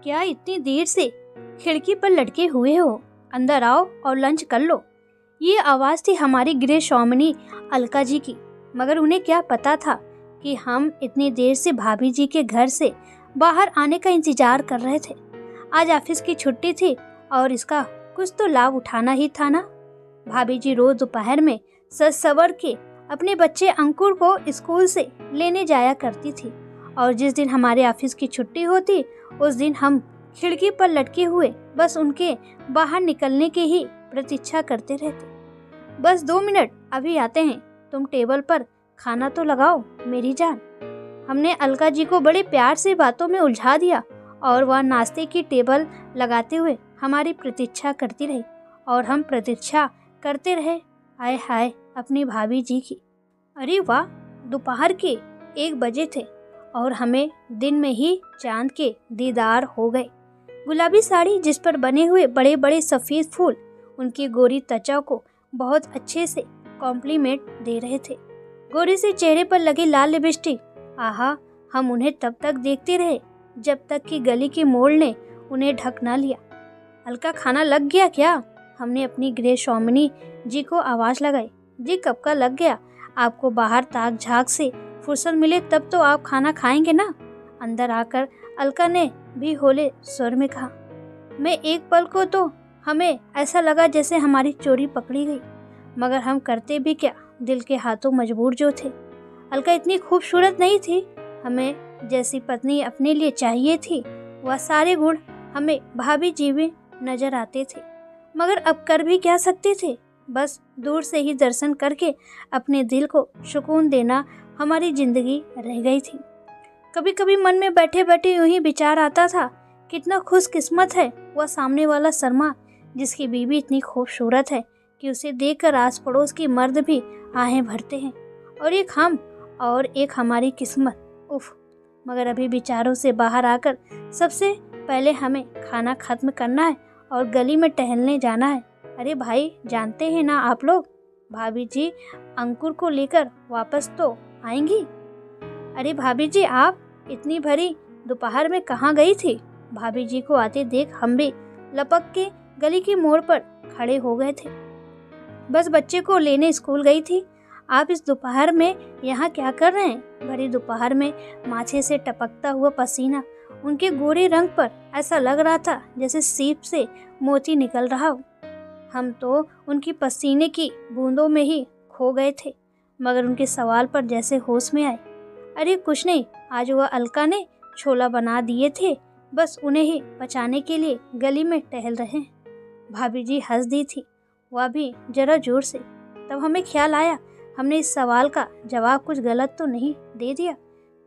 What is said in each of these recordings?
क्या इतनी देर से खिड़की पर लटके हुए हो? अंदर आओ और लंच कर लो। ये आवाज़ थी हमारी गृह स्वामिनी अलका जी की। मगर उन्हें क्या पता था कि हम इतनी देर से भाभी जी के घर से बाहर आने का इंतजार कर रहे थे। आज ऑफिस की छुट्टी थी और इसका कुछ तो लाभ उठाना ही था ना। भाभी जी रोज दोपहर में सज सवर के अपने बच्चे अंकुर को स्कूल से लेने जाया करती थी और जिस दिन हमारे ऑफिस की छुट्टी होती उस दिन हम खिड़की पर लटके हुए बस उनके बाहर निकलने की ही प्रतीक्षा करते रहते। बस 2 मिनट, अभी आते हैं, तुम टेबल पर खाना तो लगाओ मेरी जान। हमने अलका जी को बड़े प्यार से बातों में उलझा दिया और वह नाश्ते की टेबल लगाते हुए हमारी प्रतीक्षा करती रही और हम प्रतीक्षा करते रहे। हाय हाय अपनी भाभी जी की। अरे वाह, दोपहर के 1 बजे थे और हमें दिन में ही चांद के दीदार हो गए। गुलाबी साड़ी जिस पर बने हुए बड़े बड़े सफ़ेद फूल उनकी गोरी त्वचा को बहुत अच्छे से कॉम्प्लीमेंट दे रहे थे। गोरी से चेहरे पर लगे लाल लिपस्टिक, आहा, हम उन्हें तब तक देखते रहे जब तक कि गली की मोड़ ने उन्हें ढक ना लिया। हल्का खाना लग गया क्या? हमने अपनी गृह स्वामिनी जी को आवाज़ लगाई। जी कब का लग गया, आपको बाहर ताक झाक से फुर्सत मिले तब तो आप खाना खाएंगे ना। अंदर आकर अलका ने भी होले स्वर में कहा। मैं एक पल को तो हमें ऐसा लगा जैसे हमारी चोरी पकड़ी गई, मगर हम करते भी क्या, दिल के हाथों मजबूर जो थे। अलका इतनी खूबसूरत नहीं थी, हमें जैसी पत्नी अपने लिए चाहिए थी वह सारे गुण हमें भाभी जी में नजर आते थे, मगर अब कर भी क्या सकते थे। बस दूर से ही दर्शन करके अपने दिल को सुकून देना हमारी जिंदगी रह गई थी। कभी कभी मन में बैठे बैठे यूं ही विचार आता था, कितना खुशकिस्मत है वह सामने वाला शर्मा जिसकी बीवी इतनी खूबसूरत है कि उसे देखकर आस पड़ोस के मर्द भी आहें भरते हैं, और एक हम और एक हमारी किस्मत। उफ, मगर अभी विचारों से बाहर आकर सबसे पहले हमें खाना खत्म करना है और गली में टहलने जाना है। अरे भाई, जानते हैं ना आप लोग, भाभी जी अंकुर को लेकर वापस तो आएंगी। अरे भाभी जी, आप इतनी भरी दोपहर में कहाँ गई थी? भाभी जी को आते देख हम भी लपक के गली की मोड़ पर खड़े हो गए थे। बस बच्चे को लेने स्कूल गई थी। आप इस दोपहर में यहाँ क्या कर रहे हैं? भरी दोपहर में माथे से टपकता हुआ पसीना उनके गोरे रंग पर ऐसा लग रहा था जैसे सीप से मोती निकल रहा हो। हम तो उनकी पसीने की बूंदों में ही खो गए थे, मगर उनके सवाल पर जैसे होश में आए। अरे कुछ नहीं, आज वह अलका ने छोला बना दिए थे, बस उन्हें ही बचाने के लिए गली में टहल रहे हैं। भाभी जी हंस दी थी, वह भी जरा जोर से। तब हमें ख्याल आया हमने इस सवाल का जवाब कुछ गलत तो नहीं दे दिया।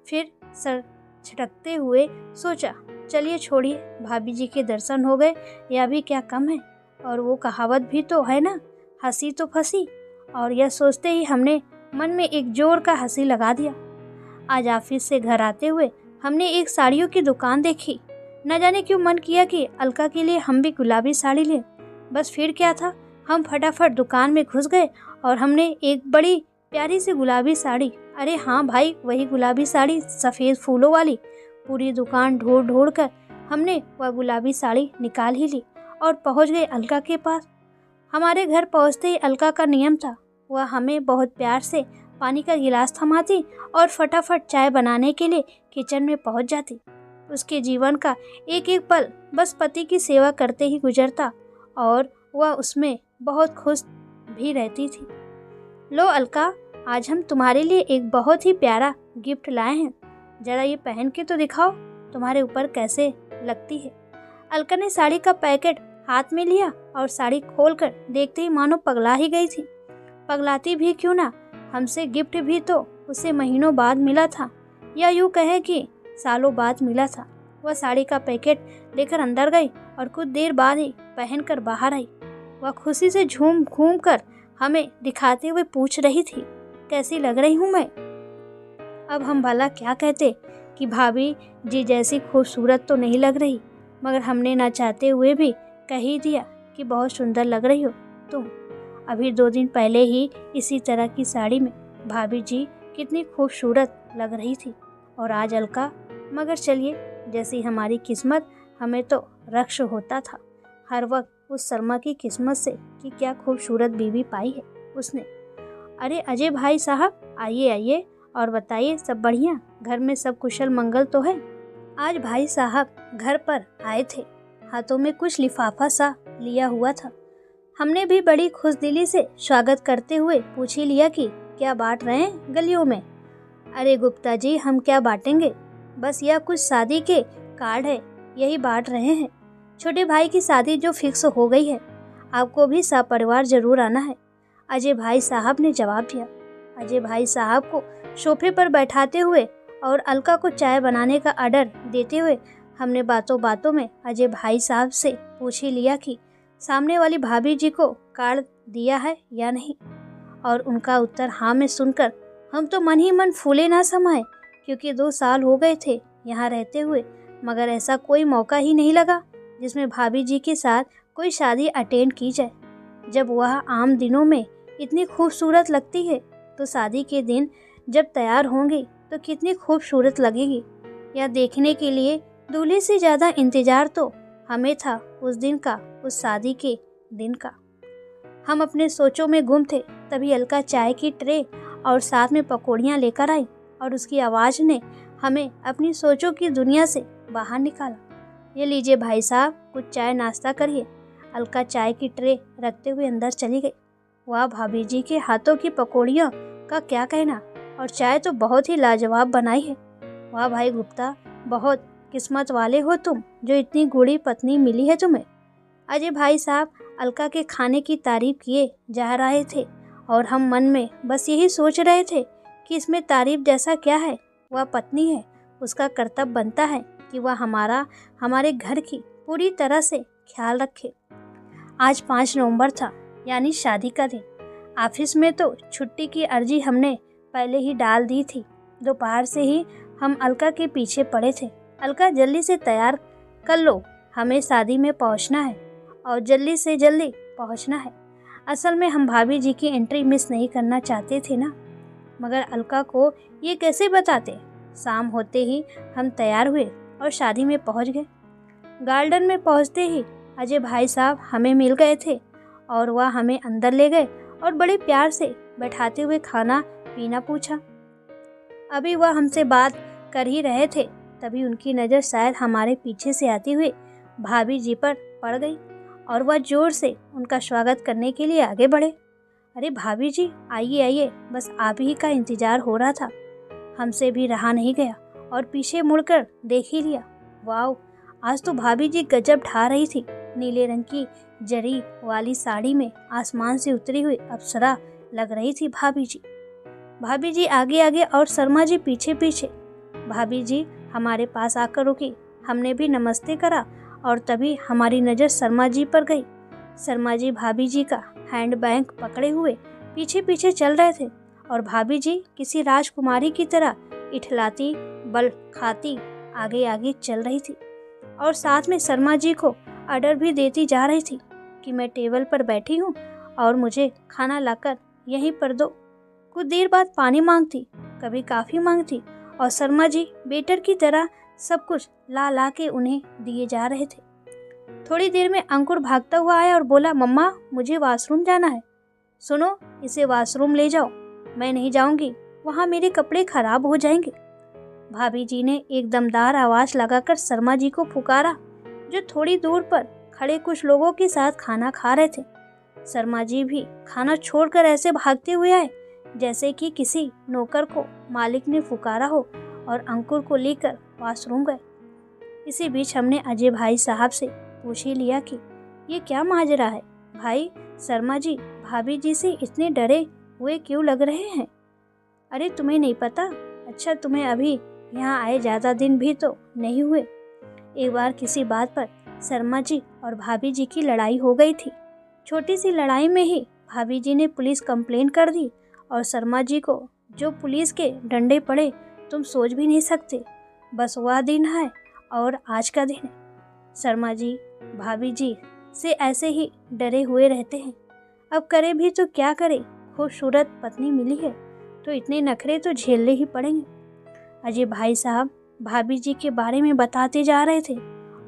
फिर सर झटकते हुए सोचा, चलिए छोड़िए, भाभी जी के दर्शन हो गए, यह भी क्या कम है। और वो कहावत भी तो है ना, हंसी तो फंसी। और यह सोचते ही हमने मन में एक जोर का हंसी लगा दिया। आज ऑफिस से घर आते हुए हमने एक साड़ियों की दुकान देखी। न जाने क्यों मन किया कि अलका के लिए हम भी गुलाबी साड़ी लें। बस फिर क्या था, हम फटाफट दुकान में घुस गए और हमने एक बड़ी प्यारी सी गुलाबी साड़ी, अरे हाँ भाई, वही गुलाबी साड़ी सफ़ेद फूलों वाली, पूरी दुकान ढूंढ ढूंढ कर हमने वह गुलाबी साड़ी निकाल ही ली और पहुंच गए अलका के पास। हमारे घर पहुंचते ही अलका का नियम था, वह हमें बहुत प्यार से पानी का गिलास थमाती और फटाफट चाय बनाने के लिए किचन में पहुंच जाती। उसके जीवन का एक एक पल बस पति की सेवा करते ही गुजरता और वह उसमें बहुत खुश भी रहती थी। लो अलका, आज हम तुम्हारे लिए एक बहुत ही प्यारा गिफ्ट लाए हैं, जरा ये पहन के तो दिखाओ तुम्हारे ऊपर कैसे लगती है। अलका ने साड़ी का पैकेट हाथ में लिया और साड़ी खोलकर देखते ही मानो पगला ही गई थी। पगलाती भी क्यों ना, हमसे गिफ्ट भी तो उसे महीनों बाद मिला था, या यूँ कहे कि सालों बाद मिला था। वह साड़ी का पैकेट लेकर अंदर गई और कुछ देर बाद ही पहनकर बाहर आई। वह खुशी से झूम घूम कर हमें दिखाते हुए पूछ रही थी, कैसी लग रही हूँ मैं। अब हम भला क्या कहते कि भाभी जी जैसी खूबसूरत तो नहीं लग रही, मगर हमने ना चाहते हुए भी कह ही दिया कि बहुत सुंदर लग रही हो तुम। अभी 2 दिन पहले ही इसी तरह की साड़ी में भाभी जी कितनी खूबसूरत लग रही थी, और आज अलका। मगर चलिए, जैसी हमारी किस्मत हमें तो रक्ष होता था हर वक्त उस शर्मा की किस्मत से कि क्या खूबसूरत बीवी पाई है उसने। अरे अजय भाई साहब, आइए आइए और बताइए, सब बढ़िया? घर में सब कुशल मंगल तो है? आज भाई साहब घर पर आए थे, हाथों में कुछ लिफाफा सा लिया हुआ था। हमने भी बड़ी खुशदिली से स्वागत करते हुए पूछ ही लिया कि क्या बांट रहे हैं गलियों में। अरे गुप्ता जी, हम क्या बांटेंगे, बस यह कुछ शादी के कार्ड है, यही बांट रहे हैं। छोटे भाई की शादी जो फिक्स हो गई है, आपको भी सपरिवार जरूर आना है, अजय भाई साहब ने जवाब दिया। अजय भाई साहब को सोफे पर बैठाते हुए और अलका को चाय बनाने का ऑर्डर देते हुए हमने बातों बातों में अजय भाई साहब से पूछ ही लिया कि सामने वाली भाभी जी को कार्ड दिया है या नहीं, और उनका उत्तर हाँ में सुनकर हम तो मन ही मन फूले ना समाये, क्योंकि 2 साल हो गए थे यहाँ रहते हुए, मगर ऐसा कोई मौका ही नहीं लगा जिसमें भाभी जी के साथ कोई शादी अटेंड की जाए। जब वह आम दिनों में इतनी खूबसूरत लगती है, तो शादी के दिन जब तैयार होंगी तो कितनी खूबसूरत लगेगी, यह देखने के लिए दूल्हे से ज़्यादा इंतज़ार तो हमें था उस दिन का, उस शादी के दिन का। हम अपने सोचों में गुम थे, तभी अलका चाय की ट्रे और साथ में पकौड़ियाँ लेकर आई और उसकी आवाज़ ने हमें अपनी सोचों की दुनिया से बाहर निकाला। ये लीजिए भाई साहब, कुछ चाय नाश्ता करिए। अलका चाय की ट्रे रखते हुए अंदर चली गई। वाह, भाभी जी के हाथों की पकौड़ियों का क्या कहना, और चाय तो बहुत ही लाजवाब बनाई है। वाह भाई गुप्ता, बहुत किस्मत वाले हो तुम, जो इतनी गुड़ी पत्नी मिली है तुम्हें। अजय भाई साहब अलका के खाने की तारीफ किए जा रहे थे और हम मन में बस यही सोच रहे थे कि इसमें तारीफ जैसा क्या है, वह पत्नी है, उसका कर्तव्य बनता है कि वह हमारे घर की पूरी तरह से ख्याल रखे। आज 5 नवंबर था, यानी शादी का दिन। ऑफिस में तो छुट्टी की अर्जी हमने पहले ही डाल दी थी। दोपहर से ही हम अलका के पीछे पड़े थे। अलका, जल्दी से तैयार कर लो, हमें शादी में पहुंचना है और जल्दी से जल्दी पहुंचना है। असल में हम भाभी जी की एंट्री मिस नहीं करना चाहते थे ना, मगर अलका को ये कैसे बताते। शाम होते ही हम तैयार हुए और शादी में पहुंच गए। गार्डन में पहुंचते ही अजय भाई साहब हमें मिल गए थे और वह हमें अंदर ले गए और बड़े प्यार से बैठाते हुए खाना पीना पूछा। अभी वह हमसे बात कर ही रहे थे, तभी उनकी नज़र शायद हमारे पीछे से आती हुई भाभी जी पर पड़ गई और वह जोर से उनका स्वागत करने के लिए आगे बढ़े। अरे भाभी जी, आइए आइए, बस आप ही का इंतज़ार हो रहा था। हमसे भी रहा नहीं गया और पीछे मुड़कर देख ही लिया। वाह, आज तो भाभी जी गजब ढा रही थी। नीले रंग की जरी वाली साड़ी में आसमान से उतरी हुई अप्सरा लग रही थी भाभी जी। भाभी जी आगे आगे और शर्मा जी पीछे पीछे। भाभी जी हमारे पास आकर रुकी। हमने भी नमस्ते करा और तभी हमारी नज़र शर्मा जी पर गई। शर्मा जी भाभी जी का हैंड बैग पकड़े हुए पीछे पीछे चल रहे थे और भाभी जी किसी राजकुमारी की तरह इठलाती बल खाती आगे आगे चल रही थी और साथ में शर्मा जी को ऑर्डर भी देती जा रही थी कि मैं टेबल पर बैठी हूँ और मुझे खाना लाकर यहीं पर दो। कुछ देर बाद पानी मांगती, कभी काफ़ी मांगती और शर्मा जी वेटर की तरह सब कुछ ला ला के उन्हें दिए जा रहे थे। थोड़ी देर में अंकुर भागता हुआ आया और बोला, मम्मा मुझे वॉशरूम जाना है। सुनो, इसे वॉशरूम ले जाओ। मैं नहीं जाऊंगी, वहाँ मेरे कपड़े खराब हो जाएंगे। भाभी जी ने एक दमदार आवाज़ लगाकर शर्मा जी को पुकारा, जो थोड़ी दूर पर खड़े कुछ लोगों के साथ खाना खा रहे थे। शर्मा जी भी खाना छोड़कर ऐसे भागते हुए आए जैसे कि किसी नौकर को मालिक ने पुकारा हो और अंकुर को लेकर वॉशरूम गए। इसी बीच हमने अजय भाई साहब से पूछ ही लिया कि ये क्या माजरा है भाई, शर्मा जी भाभी जी से इतने डरे हुए क्यों लग रहे हैं। अरे तुम्हें नहीं पता? अच्छा, तुम्हें अभी यहाँ आए ज़्यादा दिन भी तो नहीं हुए। एक बार किसी बात पर शर्मा जी और भाभी जी की लड़ाई हो गई थी। छोटी सी लड़ाई में ही भाभी जी ने पुलिस कंप्लेंट कर दी और शर्मा जी को जो पुलिस के डंडे पड़े तुम सोच भी नहीं सकते। बस वह दिन है और आज का दिन है। शर्मा जी भाभी जी से ऐसे ही डरे हुए रहते हैं। अब करे भी तो क्या करे, खूबसूरत पत्नी मिली है तो इतने नखरे तो झेलने ही पड़ेंगे। अजय भाई साहब भाभी जी के बारे में बताते जा रहे थे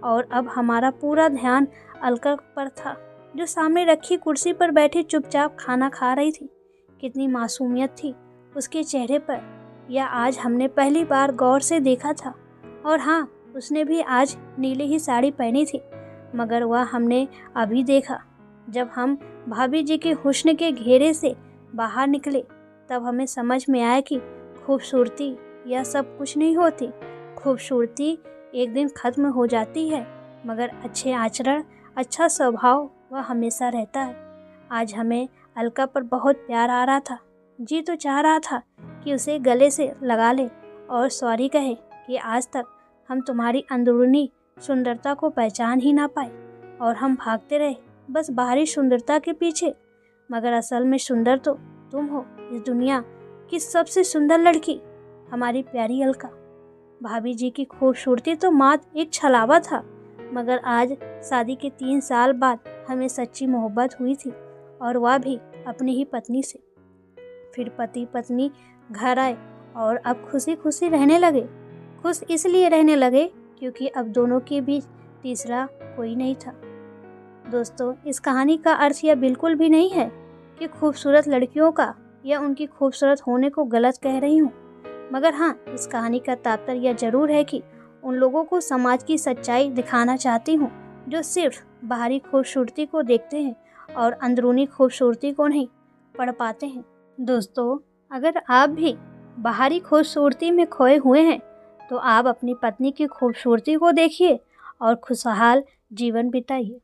और अब हमारा पूरा ध्यान अलका पर था, जो सामने रखी कुर्सी पर बैठी चुपचाप खाना खा रही थी। कितनी मासूमियत थी उसके चेहरे पर, यह आज हमने पहली बार गौर से देखा था। और हाँ, उसने भी आज नीली ही साड़ी पहनी थी, मगर वह हमने अभी देखा जब हम भाभी जी के हुस्न के घेरे से बाहर निकले। तब हमें समझ में आया कि खूबसूरती यह सब कुछ नहीं होती। खूबसूरती एक दिन खत्म हो जाती है, मगर अच्छे आचरण, अच्छा स्वभाव वह हमेशा रहता है। आज हमें अलका पर बहुत प्यार आ रहा था। जी तो चाह रहा था कि उसे गले से लगा ले और सॉरी कहे कि आज तक हम तुम्हारी अंदरूनी सुंदरता को पहचान ही ना पाए और हम भागते रहे बस बाहरी सुंदरता के पीछे, मगर असल में सुंदर तो तुम हो, इस दुनिया की सबसे सुंदर लड़की, हमारी प्यारी अलका। भाभी जी की खूबसूरती तो मात्र एक छलावा था, मगर आज शादी के 3 साल बाद हमें सच्ची मोहब्बत हुई थी, और वह भी अपनी ही पत्नी से। फिर पति पत्नी घर आए और अब खुशी खुशी रहने लगे। खुश इसलिए रहने लगे क्योंकि अब दोनों के बीच तीसरा कोई नहीं था। दोस्तों, इस कहानी का अर्थ यह बिल्कुल भी नहीं है कि खूबसूरत लड़कियों का या उनकी खूबसूरत होने को गलत कह रही हूँ, मगर हाँ, इस कहानी का तात्पर्य यह जरूर है कि उन लोगों को समाज की सच्चाई दिखाना चाहती हूँ जो सिर्फ बाहरी खूबसूरती को देखते हैं और अंदरूनी खूबसूरती को नहीं पढ़ पाते हैं। दोस्तों, अगर आप भी बाहरी खूबसूरती में खोए हुए हैं तो आप अपनी पत्नी की खूबसूरती को देखिए और खुशहाल जीवन बिताइए।